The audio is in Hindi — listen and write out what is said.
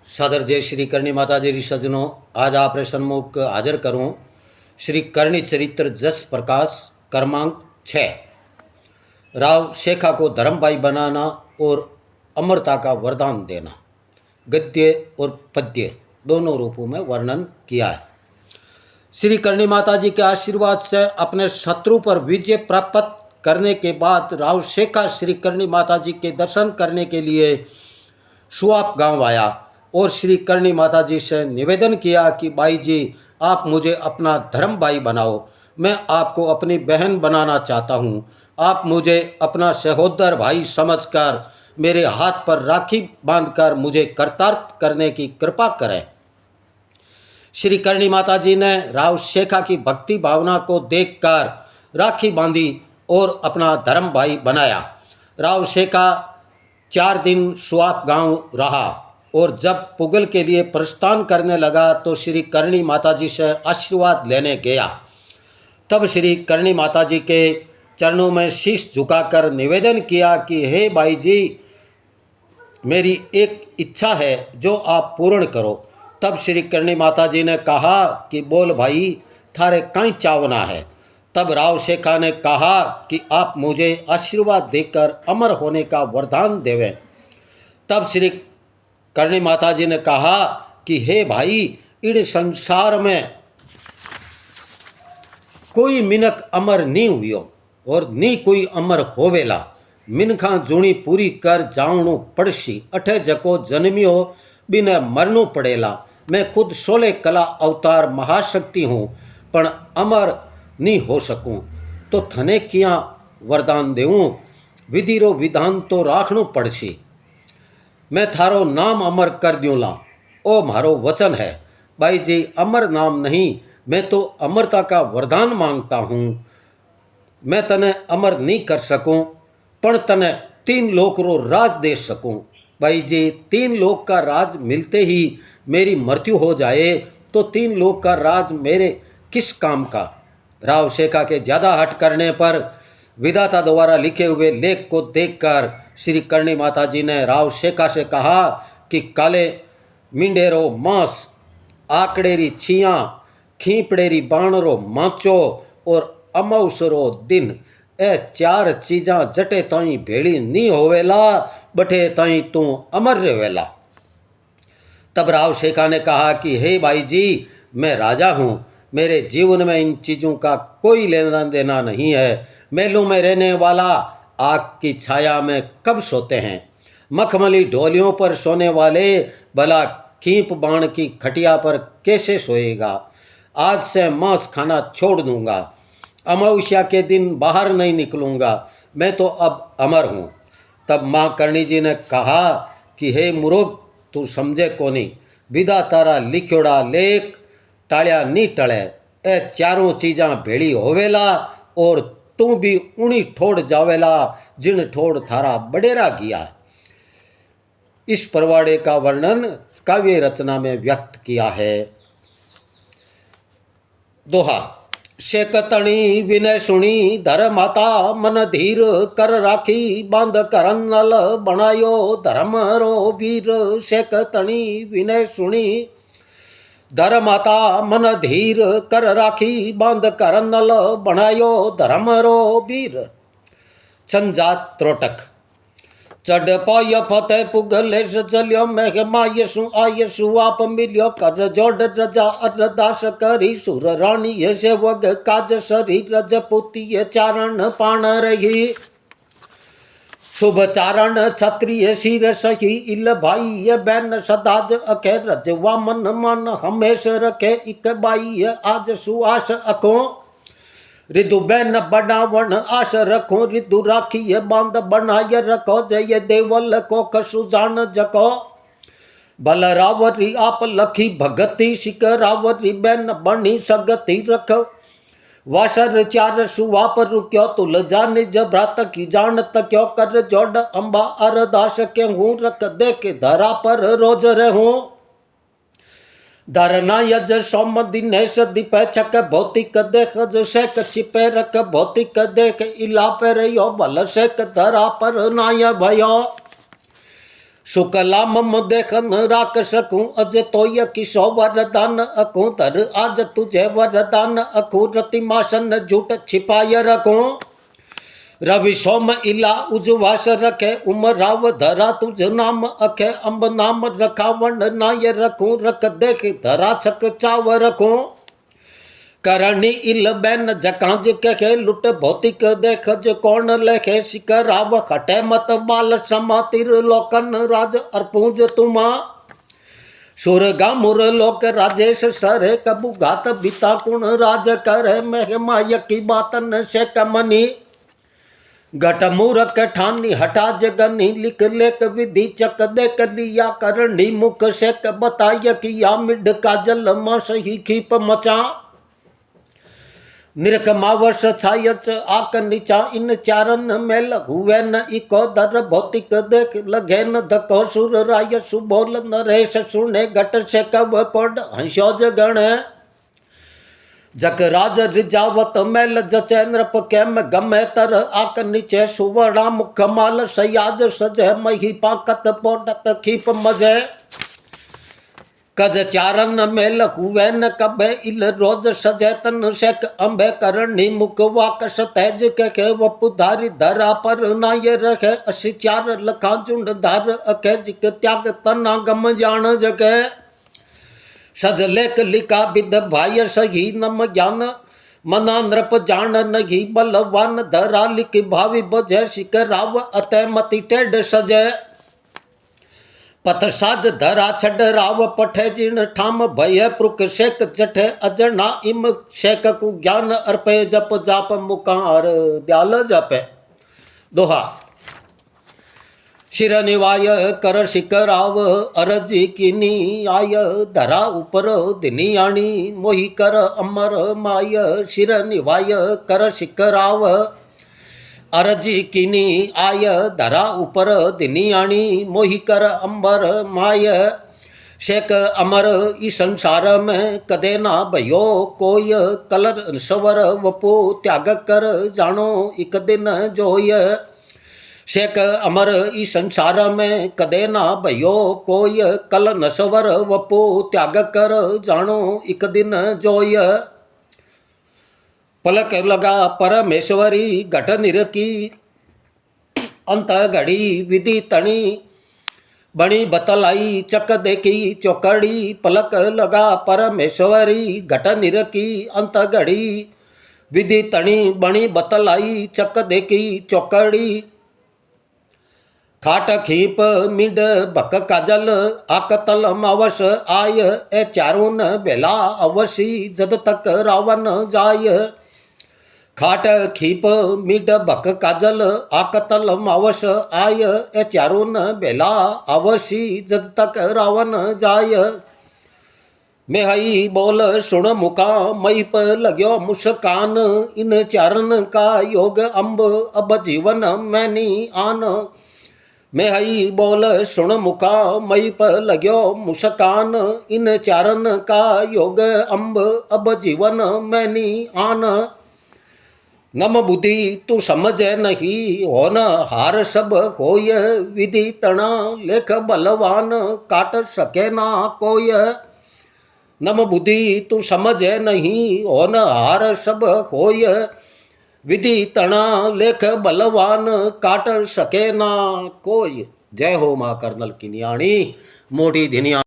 सादर जय श्री करणी माता जी सज्जनों, आज आप सन्मुख हाजिर करूं श्री करणी चरित्र जस प्रकाश क्रमांक 6। राव शेखा को धर्मभाई बनाना और अमरता का वरदान देना। गद्य और पद्य दोनों रूपों में वर्णन किया है। श्री करणी माता जी के आशीर्वाद से अपने शत्रु पर विजय प्राप्त करने के बाद राव शेखा श्री करणी माता जी के दर्शन करने के लिए सुआप गांव आया और श्री करणी माता जी से निवेदन किया कि भाई जी, आप मुझे अपना धर्म भाई बनाओ। मैं आपको अपनी बहन बनाना चाहता हूँ। आप मुझे अपना सहोदर भाई समझकर मेरे हाथ पर राखी बांधकर मुझे कृतार्थ करने की कृपा करें। श्री करणी माता जी ने राव शेखा की भक्ति भावना को देखकर राखी बांधी और अपना धर्म भाई बनाया। राव शेखा 4 दिन सुआप गांव रहा और जब पुगल के लिए प्रस्थान करने लगा तो श्री करणी माता जी से आशीर्वाद लेने गया। तब श्री करणी माता जी के चरणों में शीश झुकाकर निवेदन किया कि हे भाई जी, मेरी एक इच्छा है जो आप पूर्ण करो। तब श्री करणी माता जी ने कहा कि बोल भाई, थारे काई चावना है। तब राव शेखा ने कहा कि आप मुझे आशीर्वाद देकर अमर होने का वरदान देवें। तब श्री करणी माता जी ने कहा कि हे भाई, इन संसार में कोई मिनक अमर नहीं हुयो और नी कोई अमर होवेला। मिनखा जूणी पूरी कर जावणु पड़सी, अठे जको जन्मियो बिने मरनु पड़ेला। मैं खुद 16 कला अवतार महाशक्ति हूँ, पण अमर नहीं हो सकूँ तो थने किया वरदान देऊँ। विधिरो विधान तो राखणु पड़सी। मैं थारो नाम अमर कर द्यूला, ओ मारो वचन है। भाई जी, अमर नाम नहीं, मैं तो अमरता का वरदान मांगता हूँ। मैं तने अमर नहीं कर सकूँ, पण तने 3 लोक रो राज दे सकूँ। भाई जी, 3 लोक का राज मिलते ही मेरी मृत्यु हो जाए तो 3 लोक का राज मेरे किस काम का। राव शेखा के ज़्यादा हट करने पर विधाता द्वारा लिखे हुए लेख को देखकर श्री करणी माता जी ने राव शेखा से कहा कि काले मिंडेरो मांस, आकड़ेरी छियाँ, खींपड़ेरी बाणरो माचो और अमौसरो दिन, ए 4 चीज़ा जटे ताई भेड़ी नी होवेला, बठे ताई तू अमर रहेवेला। तब राव शेखा ने कहा कि हे भाई जी, मैं राजा हूँ, मेरे जीवन में इन चीज़ों का कोई लेना देना नहीं है। महलों में रहने वाला आग की छाया में कब सोते हैं। मखमली ढोलियों पर सोने वाले भला खींप बाण की खटिया पर कैसे सोएगा। आज से मांस खाना छोड़ दूंगा, अमावस्या के दिन बाहर नहीं निकलूंगा, मैं तो अब अमर हूँ। तब माँ करणी जी ने कहा कि हे मूर्ख, तू समझे कोनी, विधा तारा लिखोड़ा लेख टालिया नी टले। ए 4 चीज़ा भेड़ी होवेला और तू भी उनी ठोड़ जावेला जिन ठोड़ थारा बडेरा किया। इस परवाड़े का वर्णन काव्य रचना में व्यक्त किया है। दोहा। शेकतणी विनय सुणी, धर माता मन धीर कर राखी, बांध करनल बनायो धर्म रो वीर। शेकतणी विनय सुणी, धर माता मन धीर कर राखी, बांध करनल बनायो धर्म रो वीर। संजात त्रोटक। चढ़ पाय फतेह पुगले चलियो, मेघ मायसु आयसु आप मिलियो, कर जोड़ रजा अरदास करी, सुर रानी ये सेवक काज सरी, रजपुती चारण पाण रही। शुभ चारण क्षत्रिय शिर सही, इल भाई ये बैन सदाज अखे, रजवा मन मन हमेश रखे, इक बाई आज सुआस अखो। रिदु बैन बनावण आश रखो, रिदु राखी बांध बनाय रखो, जय देवल को कसु जान जको। बल रावरी आप लखी भगती, सिक रावरी बैन बनी सगती रख। वासर 4 सुवाप रुक्यो, तुल जान निज भ्रात की जान तक्यो, कर जोड़ अंबा अरदास के हूँ, रख दे के धरा पर रोज रहूं। धरना यज सोम दिनेश दीपे छक, भौतिक देख जो शेक छिपे रख, भौतिक देख इला पे रहो, भल शेक धरा पर नाय भयो। शुक्ला मम देखन राख सकूं अज तोय किशो वरदान अखूं धर आज तुझे वरदान अखूं रतिमासन झूठ छिपाय रखूं रवि सोम इला उजवास रखे उमराव धरा तुझ नाम अखे अंब नाम रखावण नाय रखूं रख देख धरा छक चाव रखूं करणी इल बैन जकांज कहे लुट भौतिक देख ज कौन लेखे शिकराव खटे मत बाल समा तिर लोकन राज अर्पूज तुमा सुरगा मुर लोक राजेश सरे कबू घात बिता कुण राज करे महिमा यकी बातन से कमनी घट मूरख ठानी हटा जगनी लिख लेख विधि चक देख दिया करणी मुख शेक बताय किया मिड काजल मा सही खीप मचा निरक मावस छायच आक नीचा इन चारन में लघुवे न इको दर भौतिक देख लगे न धको सुर राय सुबोल नरेश सुने घट से कव कोड हंस्योज गण जक राज रिजावत मैल जचे नृप कैम गमे तर आक नीचे सुवर्णा मुख माल सयाज सजे मही पाकत पोडत खीप मजे कज चारन में लहुवे न कबे इल रोज सजे तन शेक अंबे करणी मुख वाकस तेज के वपुधारी धरा पर नाय रखे असी चार लखा झुंड धार अखे जिक त्याग तना गम जान जगे सज लेख लिखा विद भाय सही नम ज्ञान मना नृप जान नहीं बलवान धरा लिख भावी बजे शिकराव अतः मति टेढ़ सजे पथ साज धरा छड राव पठे जिन ठाम भय प्रुक शेक जठे अजना इम शेक कु ज्ञान अर्पे जप जाप मुकार दयाल जपे दोहा शिर निवाय कर शिकराव अरजी किनी आय धरा ऊपर दिनी आणी मोही कर अमर माय शिर निवाय कर शिकराव अरजी किनी आय धरा ऊपर दिनी आणी मोही कर अंबर माय शेक अमर ई संसार में कदे ना भयो कोय कलर सवर वपो त्याग कर जानो एक दिन जोय शेक अमर ई संसार में कदे ना भयो कोय कल नसवर वपो त्याग कर जानो एक दिन जोय पलक लगा परमेश्वरी घट निरकी अंत घड़ी विधि तणी बणी बतलाई चक देखी चौकड़ी पलक लगा परमेश्वरी घट निरकी अंत घड़ी विधि तणी बणी बतलाई चक देखी चौकड़ी खाट खीप मिड भक काजल आकतल मावस आय ए चारों न बेला अवशी जद तक रावण जाय खाट खीप मिड भक काजल आकतल मावस आय ए चारों न बेला अवशी जद तक रावण जाय मैं हई बोल सुन मुका मई पर लगो मुस्कान इन चारण का योग अम्ब अब जीवन मैनी आन मैं हई बोल सुन मुका मई पर लगो मुस्कान इन चारण का योग अम्ब अब जीवन मैनी आन नम बुद्धि तू समझे नहीं हो न हार सब होय विधि तना लेख बलवान काट सके ना कोय नम बुद्धि तू समझे नहीं हो न हार सब होय विधि तना लेख बलवान काट सके ना कोई। जय हो माँ कर्नल की न्याणी मोटी धिनिया।